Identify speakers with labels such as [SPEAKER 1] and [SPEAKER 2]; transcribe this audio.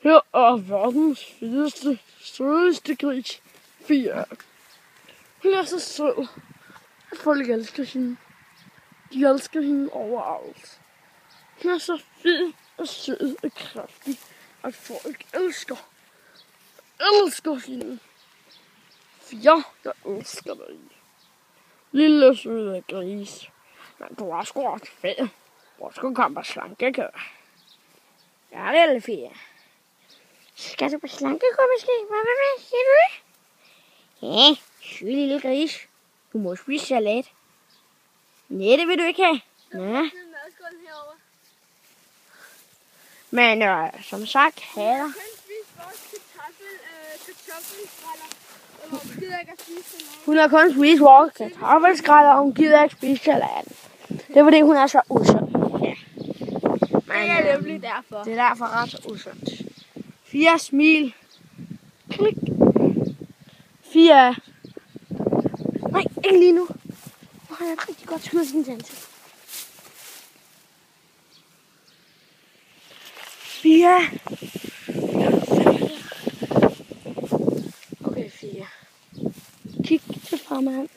[SPEAKER 1] Her er verdens fedeste, sødeste gris, Fia. Hun er så sød, at folk elsker hende. De elsker hende overalt. Hun er så fin og sød og kraftig, at folk elsker hende. Fia, jeg elsker dig. Lille søde gris. Men du er sgu ret fed. Hvor skal du komme på slankekør? Ja, lille Fia. Skal du på slankekør måske? Hvad siger du det? Ja, syg lille gris. Du må spise salat. Nej, det vil du ikke have. Ja. Men som sagt, hader. Hun har kun spist vores kartoffelskræller, og hun gider ikke spise salaten. Det er fordi, hun er så usund. Ja. Men,
[SPEAKER 2] det er nemlig derfor.
[SPEAKER 1] Det er derfor ret så usundt. Fia smil. Klik. Fia. Nej, ikke lige nu. Nu har jeg et rigtig godt skud i sin ansigt. Fia. Okay, Fia. Kig til farmand.